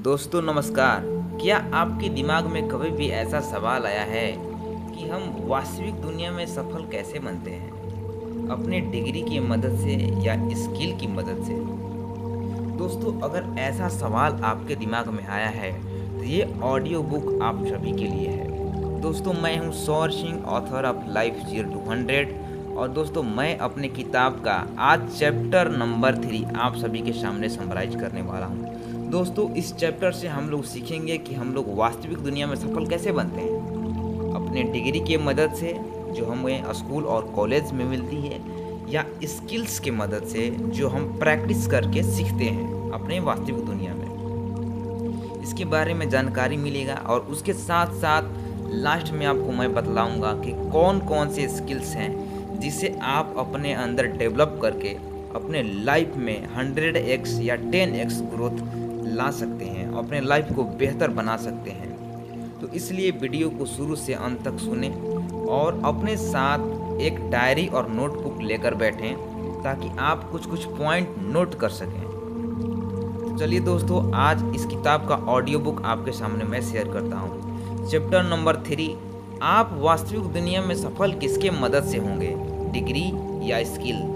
दोस्तों नमस्कार। क्या आपके दिमाग में कभी भी ऐसा सवाल आया है कि हम वास्तविक दुनिया में सफल कैसे बनते हैं? अपने डिग्री की मदद से या स्किल की मदद से? दोस्तों अगर ऐसा सवाल आपके दिमाग में आया है तो ये ऑडियो बुक आप सभी के लिए है। दोस्तों मैं हूँ सौर Singh, author of life 0 to 100। और दोस्तों मैं अपने किताब का आज चैप्टर नंबर 3 आप सभी के सामने समराइज करने वाला हूँ। दोस्तों इस चैप्टर से हम लोग सीखेंगे कि हम लोग वास्तविक दुनिया में सफल कैसे बनते हैं, अपने डिग्री की मदद से जो हमें स्कूल और कॉलेज में मिलती है, या स्किल्स की मदद से जो हम प्रैक्टिस करके सीखते हैं अपने वास्तविक दुनिया में। इसके बारे में जानकारी मिलेगा और उसके साथ साथ लास्ट में आपको मैं बतलाऊंगा कि कौन कौन से स्किल्स हैं जिसे आप अपने अंदर डेवलप करके अपने लाइफ में 100x या 10x ग्रोथ ला सकते हैं, अपने लाइफ को बेहतर बना सकते हैं। तो इसलिए वीडियो को शुरू से अंत तक सुने और अपने साथ एक डायरी और नोटबुक लेकर बैठें ताकि आप कुछ पॉइंट नोट कर सकें। तो चलिए दोस्तों आज इस किताब का ऑडियो बुक आपके सामने मैं शेयर करता हूँ। चैप्टर नंबर 3, आप वास्तविक दुनिया में सफल किसके मदद से होंगे, डिग्री या स्किल?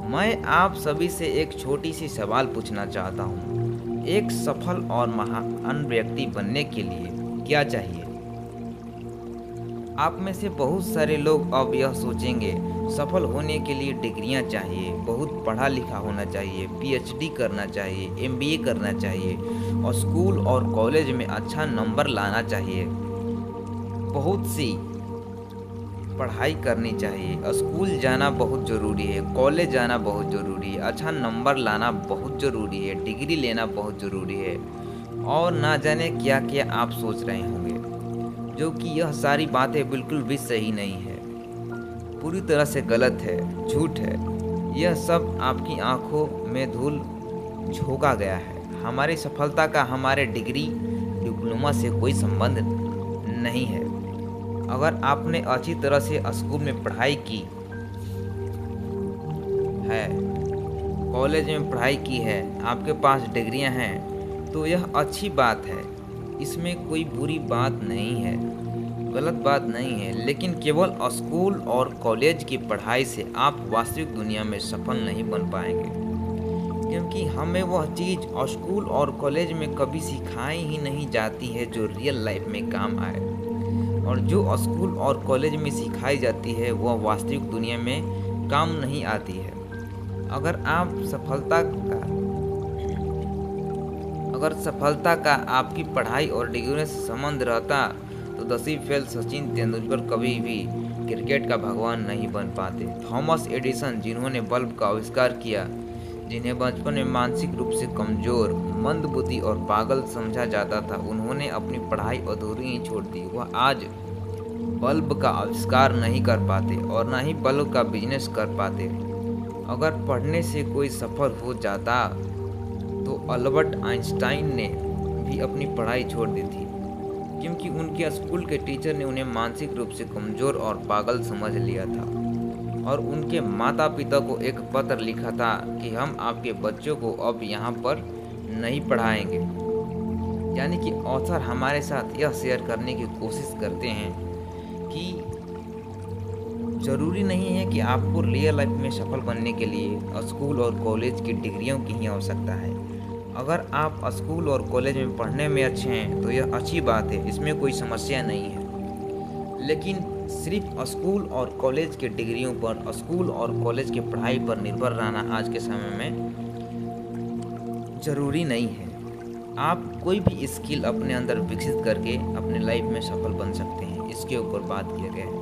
मैं आप सभी से एक छोटी सी सवाल पूछना चाहता हूँ। एक सफल और महान व्यक्ति बनने के लिए क्या चाहिए? आप में से बहुत सारे लोग अब यह सोचेंगे सफल होने के लिए डिग्रियां चाहिए, बहुत पढ़ा लिखा होना चाहिए, पीएचडी करना चाहिए, एमबीए करना चाहिए और स्कूल और कॉलेज में अच्छा नंबर लाना चाहिए, बहुत सी पढ़ाई करनी चाहिए, स्कूल जाना बहुत ज़रूरी है, कॉलेज जाना बहुत ज़रूरी है, अच्छा नंबर लाना बहुत ज़रूरी है, डिग्री लेना बहुत ज़रूरी है और ना जाने क्या क्या आप सोच रहे होंगे, जो कि यह सारी बातें बिल्कुल भी सही नहीं है, पूरी तरह से गलत है, झूठ है। यह सब आपकी आंखों में धूल झोंका गया है। हमारी सफलता का हमारे डिग्री डिप्लोमा से कोई संबंध नहीं है। अगर आपने अच्छी तरह से स्कूल में पढ़ाई की है, कॉलेज में पढ़ाई की है, आपके पास डिग्रियां हैं तो यह अच्छी बात है, इसमें कोई बुरी बात नहीं है, गलत बात नहीं है। लेकिन केवल स्कूल और कॉलेज की पढ़ाई से आप वास्तविक दुनिया में सफल नहीं बन पाएंगे, क्योंकि हमें वह चीज़ स्कूल और कॉलेज में कभी सिखाई ही नहीं जाती है जो रियल लाइफ में काम आए, और जो स्कूल और कॉलेज में सिखाई जाती है वह वास्तविक दुनिया में काम नहीं आती है। अगर सफलता का आपकी पढ़ाई और डिग्री से संबंध रहता तो 10वीं फेल सचिन तेंदुलकर कभी भी क्रिकेट का भगवान नहीं बन पाते। थॉमस एडिसन जिन्होंने बल्ब का आविष्कार किया, जिन्हें बचपन में मानसिक रूप से कमजोर, मंदबुद्धि और पागल समझा जाता था, उन्होंने अपनी पढ़ाई अधूरी ही छोड़ दी। वह आज बल्ब का आविष्कार नहीं कर पाते और ना ही बल्ब का बिजनेस कर पाते। अगर पढ़ने से कोई सफल हो जाता तो अल्बर्ट आइंस्टाइन ने भी अपनी पढ़ाई छोड़ दी थी, क्योंकि उनके स्कूल के टीचर ने उन्हें मानसिक रूप से कमजोर और पागल समझ लिया था और उनके माता पिता को एक पत्र लिखा था कि हम आपके बच्चों को अब यहाँ पर नहीं पढ़ाएंगे। यानी कि ऑथर हमारे साथ यह शेयर करने की कोशिश करते हैं कि ज़रूरी नहीं है कि आपको रियल लाइफ में सफल बनने के लिए स्कूल और कॉलेज की डिग्रियों की ही आवश्यकता है। अगर आप स्कूल और कॉलेज में पढ़ने में अच्छे हैं तो यह अच्छी बात है, इसमें कोई समस्या नहीं है। लेकिन सिर्फ स्कूल और कॉलेज के डिग्रियों पर, स्कूल और कॉलेज के पढ़ाई पर निर्भर रहना आज के समय में ज़रूरी नहीं है। आप कोई भी स्किल अपने अंदर विकसित करके अपने लाइफ में सफल बन सकते हैं, इसके ऊपर बात किया गया है।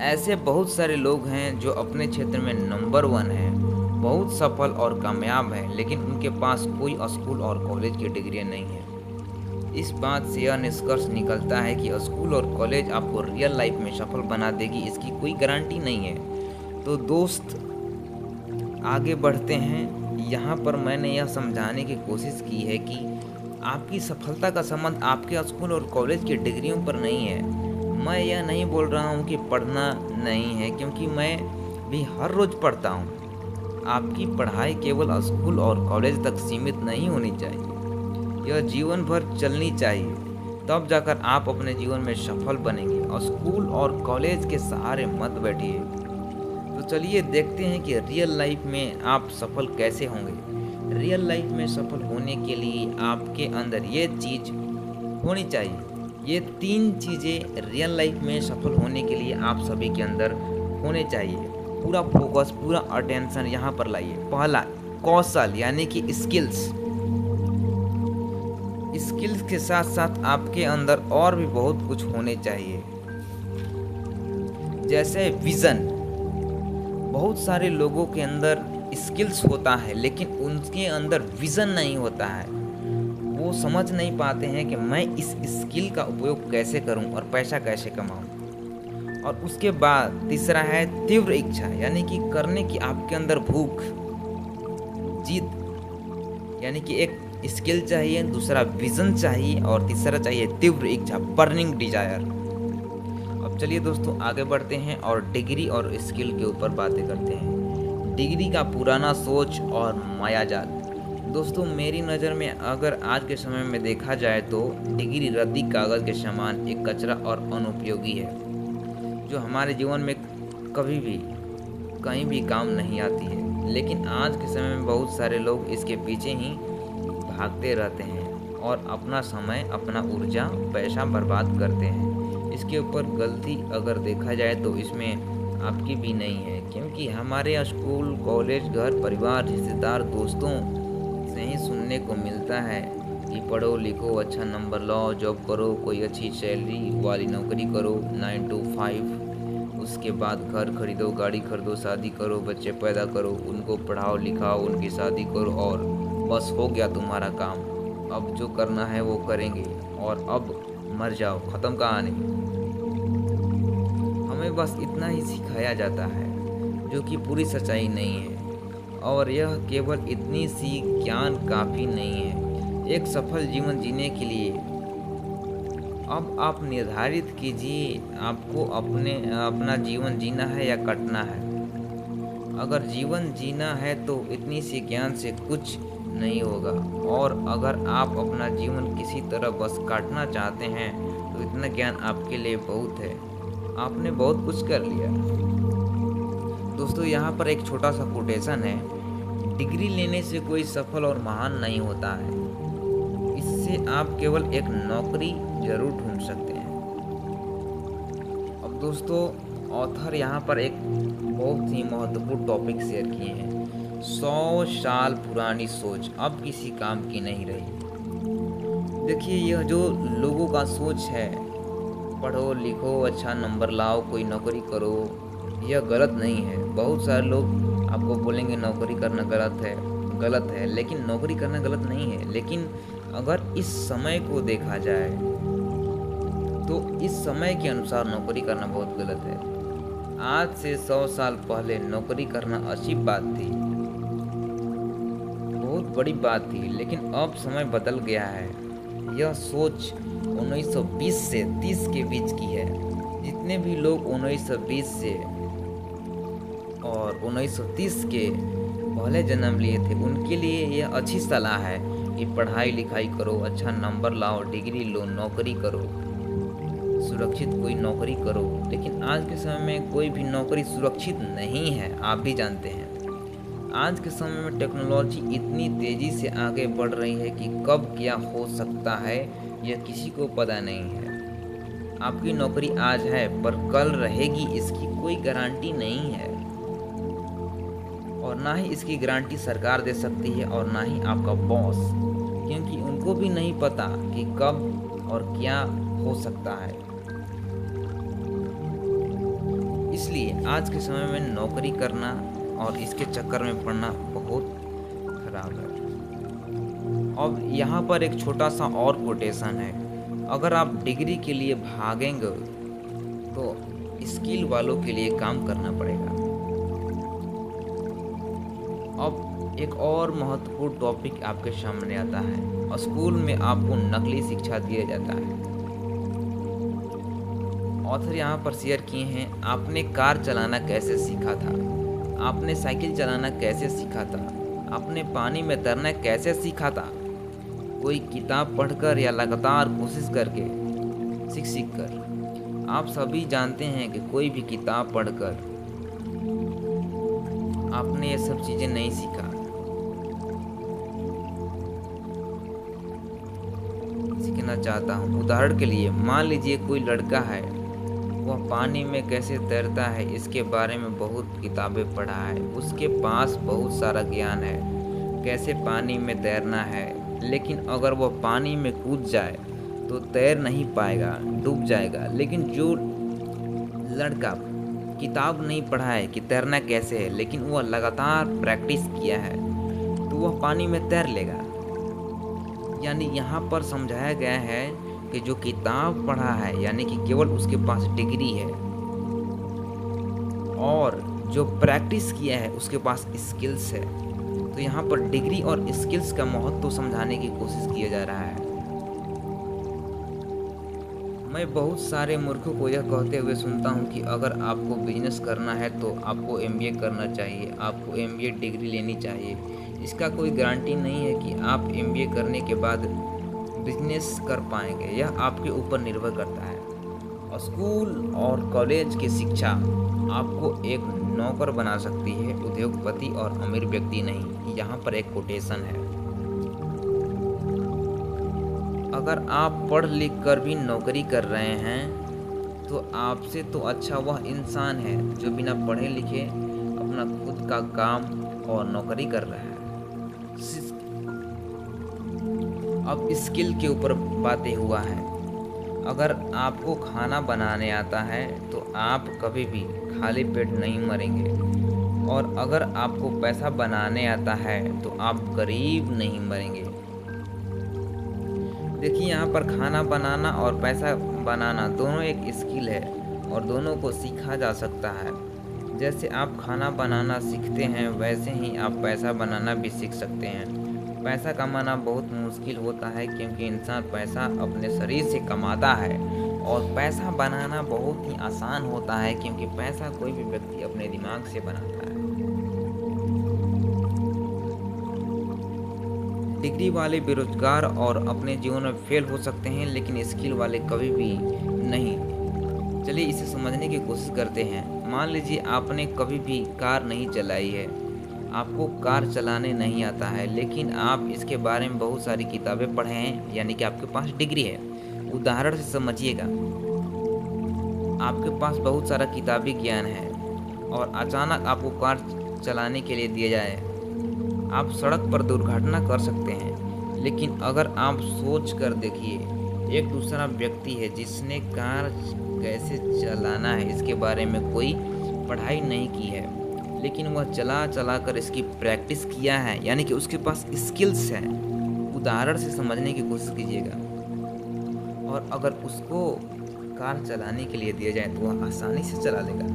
ऐसे बहुत सारे लोग हैं जो अपने क्षेत्र में नंबर 1 हैं, बहुत सफल और कामयाब हैं, लेकिन उनके पास कोई स्कूल और कॉलेज की डिग्री नहीं है। इस बात से यह निष्कर्ष निकलता है कि स्कूल और कॉलेज आपको रियल लाइफ में सफल बना देगी, इसकी कोई गारंटी नहीं है। तो दोस्त आगे बढ़ते हैं। यहाँ पर मैंने यह समझाने की कोशिश की है कि आपकी सफलता का संबंध आपके स्कूल और कॉलेज की डिग्रियों पर नहीं है। मैं यह नहीं बोल रहा हूँ कि पढ़ना नहीं है, क्योंकि मैं भी हर रोज़ पढ़ता हूँ, आपकी पढ़ाई केवल स्कूल और कॉलेज तक सीमित नहीं होनी चाहिए, यह जीवन भर चलनी चाहिए। तब जाकर आप अपने जीवन में सफल बनेंगे। और स्कूल और कॉलेज के सहारे मत बैठिए। तो चलिए देखते हैं कि रियल लाइफ में आप सफल कैसे होंगे। रियल लाइफ में सफल होने के लिए आपके अंदर ये चीज़ होनी चाहिए। ये 3 चीज़ें रियल लाइफ में सफल होने के लिए आप सभी के अंदर होने चाहिए। पूरा फोकस, पूरा अटेंशन यहाँ पर लाइए। पहला, कौशल यानी कि स्किल्स। स्किल्स के साथ साथ आपके अंदर और भी बहुत कुछ होने चाहिए, जैसे विज़न। बहुत सारे लोगों के अंदर स्किल्स होता है लेकिन उनके अंदर विज़न नहीं होता है। वो समझ नहीं पाते हैं कि मैं इस स्किल का उपयोग कैसे करूं और पैसा कैसे कमाऊं। और उसके बाद तीसरा है तीव्र इच्छा, यानी कि करने की आपके अंदर भूख, जिद। यानी कि एक स्किल चाहिए, दूसरा विजन चाहिए और तीसरा चाहिए तीव्र इच्छा, बर्निंग डिजायर। अब चलिए दोस्तों आगे बढ़ते हैं और डिग्री और स्किल के ऊपर बातें करते हैं। डिग्री का पुराना सोच और मायाजाल। दोस्तों मेरी नज़र में अगर आज के समय में देखा जाए तो डिग्री रद्दी कागज़ के समान एक कचरा और अनुपयोगी है, जो हमारे जीवन में कभी भी कहीं भी काम नहीं आती है। लेकिन आज के समय में बहुत सारे लोग इसके पीछे ही भागते रहते हैं और अपना समय, अपना ऊर्जा, पैसा बर्बाद करते हैं। इसके ऊपर गलती अगर देखा जाए तो इसमें आपकी भी नहीं है, क्योंकि हमारे स्कूल, कॉलेज, घर परिवार, रिश्तेदार, दोस्तों से ही सुनने को मिलता है कि पढ़ो लिखो, अच्छा नंबर लाओ, जॉब करो, कोई अच्छी सैलरी वाली नौकरी करो, 9 to 5। उसके बाद घर खरीदो, गाड़ी खरीदो, शादी करो, बच्चे पैदा करो, उनको पढ़ाओ लिखाओ, उनकी शादी करो और बस हो गया तुम्हारा काम। अब जो करना है वो करेंगे और अब मर जाओ, ख़त्म कहानी। हमें बस इतना ही सिखाया जाता है, जो कि पूरी सच्चाई नहीं है। और यह केवल इतनी सी ज्ञान काफ़ी नहीं है एक सफल जीवन जीने के लिए। अब आप निर्धारित कीजिए आपको अपना जीवन जीना है या कटना है। अगर जीवन जीना है तो इतनी सी ज्ञान से कुछ नहीं होगा, और अगर आप अपना जीवन किसी तरह बस काटना चाहते हैं तो इतना ज्ञान आपके लिए बहुत है, आपने बहुत कुछ कर लिया। दोस्तों यहाँ पर एक छोटा सा कोटेशन है, डिग्री लेने से कोई सफल और महान नहीं होता है, इससे आप केवल एक नौकरी जरूर ढूंढ सकते हैं। अब दोस्तों ऑथर यहाँ पर एक बहुत ही महत्वपूर्ण टॉपिक शेयर किए हैं। 100 साल पुरानी सोच अब किसी काम की नहीं रही। देखिए यह जो लोगों का सोच है, पढ़ो लिखो, अच्छा नंबर लाओ, कोई नौकरी करो, यह गलत नहीं है। बहुत सारे लोग आपको बोलेंगे नौकरी करना गलत है, लेकिन नौकरी करना गलत नहीं है। लेकिन अगर इस समय को देखा जाए तो इस समय के अनुसार नौकरी करना बहुत गलत है। आज से 100 साल पहले नौकरी करना अच्छी बात थी, बहुत बड़ी बात थी, लेकिन अब समय बदल गया है। यह सोच 1920 से 30 के बीच की है। जितने भी लोग 1920 से और 1930 के पहले जन्म लिए थे, उनके लिए यह अच्छी सलाह है कि पढ़ाई लिखाई करो, अच्छा नंबर लाओ, डिग्री लो, नौकरी करो, सुरक्षित कोई नौकरी करो। लेकिन आज के समय में कोई भी नौकरी सुरक्षित नहीं है, आप भी जानते हैं। आज के समय में टेक्नोलॉजी इतनी तेज़ी से आगे बढ़ रही है कि कब क्या हो सकता है यह किसी को पता नहीं है। आपकी नौकरी आज है पर कल रहेगी, इसकी कोई गारंटी नहीं है, और ना ही इसकी गारंटी सरकार दे सकती है और ना ही आपका बॉस, क्योंकि उनको भी नहीं पता कि कब और क्या हो सकता है। इसलिए आज के समय में नौकरी करना और इसके चक्कर में पड़ना बहुत खराब है। अब यहाँ पर एक छोटा सा और कोटेशन है, अगर आप डिग्री के लिए भागेंगे तो स्किल वालों के लिए काम करना पड़ेगा। अब एक और महत्वपूर्ण टॉपिक आपके सामने आता है, स्कूल में आपको नकली शिक्षा दिया जाता है। ऑथर यहाँ पर शेयर किए हैं, आपने कार चलाना कैसे सीखा था? आपने साइकिल चलाना कैसे सीखा था? आपने पानी में तैरना कैसे सीखा था? कोई किताब पढ़कर या लगातार कोशिश करके, सीख कर? आप सभी जानते हैं कि कोई भी किताब पढ़कर आपने ये सब चीज़ें नहीं सीखा। सीखना चाहता हूँ। उदाहरण के लिए मान लीजिए कोई लड़का है, वह पानी में कैसे तैरता है इसके बारे में बहुत किताबें पढ़ा है, उसके पास बहुत सारा ज्ञान है कैसे पानी में तैरना है, लेकिन अगर वह पानी में कूद जाए तो तैर नहीं पाएगा, डूब जाएगा। लेकिन जो लड़का किताब नहीं पढ़ा है कि तैरना कैसे है, लेकिन वह लगातार प्रैक्टिस किया है, तो वह पानी में तैर लेगा। यानी यहाँ पर समझाया गया है कि जो किताब पढ़ा है, यानी कि केवल उसके पास डिग्री है, और जो प्रैक्टिस किया है उसके पास स्किल्स है। तो यहाँ पर डिग्री और स्किल्स का महत्व तो समझाने की कोशिश किया जा रहा है। मैं बहुत सारे मूर्खों को यह कहते हुए सुनता हूँ कि अगर आपको बिजनेस करना है तो आपको एमबीए करना चाहिए, आपको एमबीए डिग्री लेनी चाहिए। इसका कोई गारंटी नहीं है कि आप एमबीए करने के बाद बिजनेस कर पाएंगे, यह आपके ऊपर निर्भर करता है। स्कूल और कॉलेज की शिक्षा आपको एक नौकर बना सकती है, उद्योगपति और अमीर व्यक्ति नहीं। यहाँ पर एक कोटेशन है, अगर आप पढ़ लिख कर भी नौकरी कर रहे हैं तो आपसे तो अच्छा वह इंसान है जो बिना पढ़े लिखे अपना खुद का काम और नौकरी कर रहा है। अब स्किल के ऊपर बातें हुआ है। अगर आपको खाना बनाने आता है तो आप कभी भी खाली पेट नहीं मरेंगे, और अगर आपको पैसा बनाने आता है तो आप गरीब नहीं मरेंगे। देखिए, यहाँ पर खाना बनाना और पैसा बनाना दोनों एक स्किल है और दोनों को सीखा जा सकता है। जैसे आप खाना बनाना सीखते हैं वैसे ही आप पैसा बनाना भी सीख सकते हैं। पैसा कमाना बहुत मुश्किल होता है क्योंकि इंसान पैसा अपने शरीर से कमाता है, और पैसा बनाना बहुत ही आसान होता है क्योंकि पैसा कोई भी व्यक्ति अपने दिमाग से बनाता है। डिग्री वाले बेरोजगार और अपने जीवन में फेल हो सकते हैं, लेकिन स्किल वाले कभी भी नहीं। चलिए इसे समझने की कोशिश करते हैं। मान लीजिए आपने कभी भी कार नहीं चलाई है, आपको कार चलाने नहीं आता है, लेकिन आप इसके बारे में बहुत सारी किताबें पढ़े हैं, यानी कि आपके पास डिग्री है। उदाहरण से समझिएगा, आपके पास बहुत सारा किताबी ज्ञान है और अचानक आपको कार चलाने के लिए दिया जाए, आप सड़क पर दुर्घटना कर सकते हैं। लेकिन अगर आप सोच कर देखिए, एक दूसरा व्यक्ति है जिसने कार कैसे चलाना है इसके बारे में कोई पढ़ाई नहीं की है, लेकिन वह चला कर इसकी प्रैक्टिस किया है, यानी कि उसके पास स्किल्स है। उदाहरण से समझने की कोशिश कीजिएगा, और अगर उसको कार चलाने के लिए दिया जाए तो वह आसानी से चला लेगा।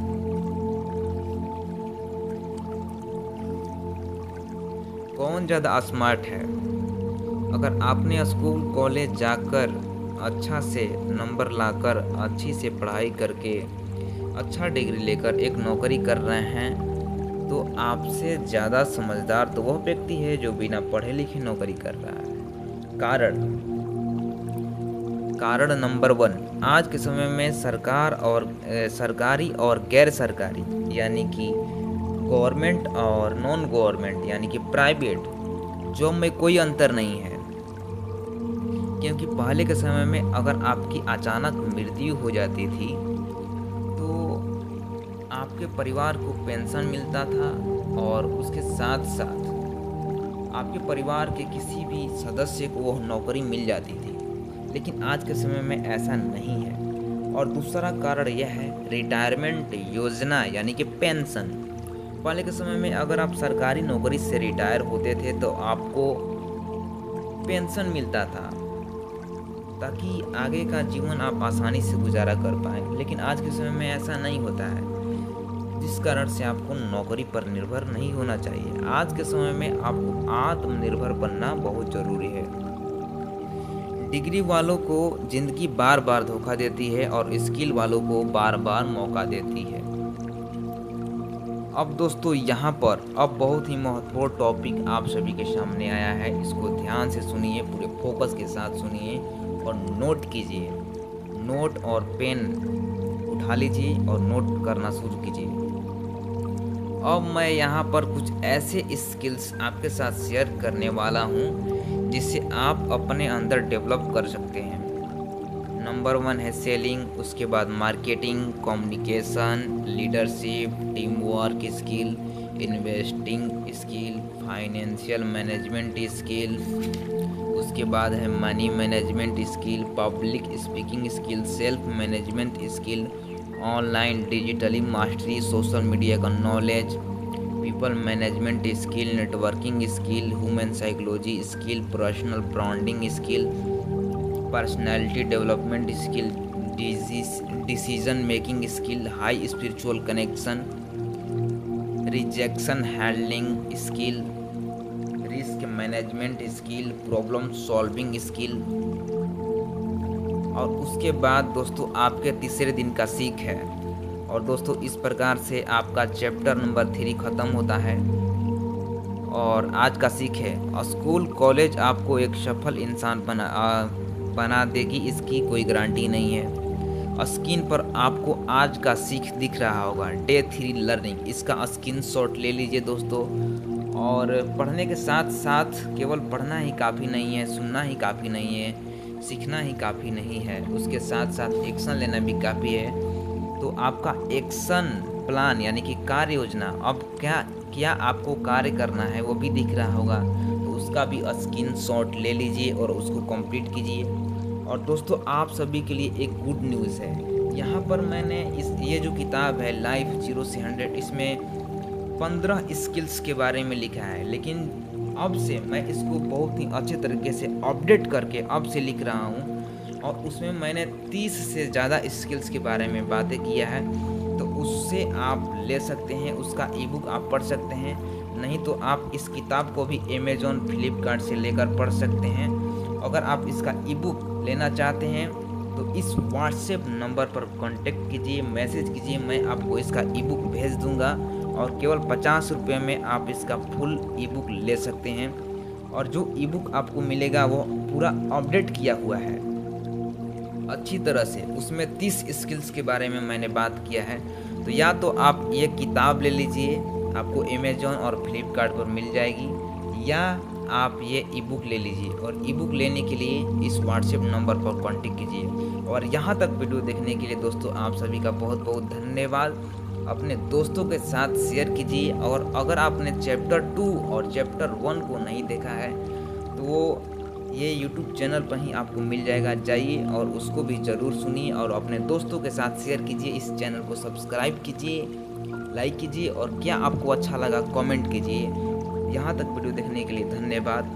कौन ज़्यादा स्मार्ट है? अगर आपने स्कूल कॉलेज जाकर अच्छा से नंबर लाकर अच्छी से पढ़ाई करके अच्छा डिग्री लेकर एक नौकरी कर रहे हैं तो आपसे ज़्यादा समझदार तो वह व्यक्ति है जो बिना पढ़े लिखे नौकरी कर रहा है। कारण नंबर 1, आज के समय में सरकारी और गैर सरकारी यानी कि गवर्नमेंट और नॉन गवर्नमेंट यानी कि प्राइवेट जॉब में कोई अंतर नहीं है। क्योंकि पहले के समय में अगर आपकी अचानक मृत्यु हो जाती थी तो आपके परिवार को पेंशन मिलता था, और उसके साथ साथ आपके परिवार के किसी भी सदस्य को वह नौकरी मिल जाती थी। लेकिन आज के समय में ऐसा नहीं है। और दूसरा कारण यह है रिटायरमेंट योजना यानी कि पेंशन। पहले के समय में अगर आप सरकारी नौकरी से रिटायर होते थे तो आपको पेंशन मिलता था ताकि आगे का जीवन आप आसानी से गुजारा कर पाएं। लेकिन आज के समय में ऐसा नहीं होता है, जिस कारण से आपको नौकरी पर निर्भर नहीं होना चाहिए। आज के समय में आपको आत्मनिर्भर बनना बहुत ज़रूरी है। डिग्री वालों को ज़िंदगी बार बार धोखा देती है और स्किल वालों को बार बार मौका देती है। अब दोस्तों यहाँ पर अब बहुत ही महत्वपूर्ण टॉपिक आप सभी के सामने आया है। इसको ध्यान से सुनिए, पूरे फोकस के साथ सुनिए और नोट कीजिए। नोट और पेन उठा लीजिए और नोट करना शुरू कीजिए। अब मैं यहाँ पर कुछ ऐसे स्किल्स आपके साथ शेयर करने वाला हूँ जिससे आप अपने अंदर डेवलप कर सकते हैं। नंबर 1 है सेलिंग, उसके बाद marketing, communication, leadership, team work skill, investing skill, financial management skill, उसके बाद है money management skill, public speaking skill, self management skill, online digitally mastery, social media का knowledge, people management skill, networking skill, human psychology skill, personal branding skill, personality development skill, decision making skill, high spiritual connection, rejection handling skill, risk management skill, problem solving skill. और उसके बाद दोस्तों आपके तीसरे दिन का सीख है। और दोस्तों इस प्रकार से आपका चैप्टर नंबर 3 ख़त्म होता है। और आज का सीख है, स्कूल कॉलेज आपको एक सफल इंसान बना देगी, इसकी कोई गारंटी नहीं है। स्क्रीन पर आपको आज का सीख दिख रहा होगा, डे 3 लर्निंग। इसका स्क्रीनशॉट ले लीजिए दोस्तों। और पढ़ने के साथ साथ केवल पढ़ना ही काफ़ी नहीं है, सुनना ही काफ़ी नहीं है, सीखना ही काफ़ी नहीं है, उसके साथ साथ एक्शन लेना भी काफ़ी है। तो आपका एक्शन प्लान यानी कि कार्य योजना, अब क्या आपको कार्य करना है वो भी दिख रहा होगा, तो उसका भी स्क्रीनशॉट ले लीजिए और उसको कंप्लीट कीजिए। और दोस्तों आप सभी के लिए एक गुड न्यूज़ है। यहाँ पर मैंने ये जो किताब है लाइफ 0 से 100, इसमें 15 स्किल्स के बारे में लिखा है, लेकिन अब से मैं इसको बहुत ही अच्छे तरीके से अपडेट करके अब से लिख रहा हूँ। और उसमें मैंने 30 से ज़्यादा स्किल्स के बारे में बातें किया है। तो उससे आप ले सकते हैं, उसका ईबुक आप पढ़ सकते हैं, नहीं तो आप इस किताब को भी अमेज़ॉन फ्लिपकार्ट से लेकर पढ़ सकते हैं। अगर आप इसका ईबुक लेना चाहते हैं तो इस व्हाट्सएप नंबर पर कांटेक्ट कीजिए, मैसेज कीजिए, मैं आपको इसका ईबुक भेज दूंगा। और केवल 50 रुपये में आप इसका फुल ईबुक ले सकते हैं। और जो ईबुक आपको मिलेगा वो पूरा अपडेट किया हुआ है अच्छी तरह से। उसमें 30 स्किल्स के बारे में मैंने बात किया है। तो या तो आप ये किताब ले लीजिए, आपको अमेज़ॉन और फ्लिपकार्ट पर मिल जाएगी, या आप ये ईबुक ले लीजिए। और ईबुक लेने के लिए इस व्हाट्सएप नंबर पर कांटेक्ट कीजिए। और यहाँ तक वीडियो देखने के लिए दोस्तों आप सभी का बहुत बहुत धन्यवाद। अपने दोस्तों के साथ शेयर कीजिए। और अगर आपने चैप्टर 2 और चैप्टर 1 को नहीं देखा है तो वो ये YouTube चैनल पर ही आपको मिल जाएगा, जाइए और उसको भी ज़रूर सुनिए और अपने दोस्तों के साथ शेयर कीजिए। इस चैनल को सब्सक्राइब कीजिए, लाइक कीजिए और क्या आपको अच्छा लगा कमेंट कीजिए। यहाँ तक वीडियो देखने के लिए धन्यवाद।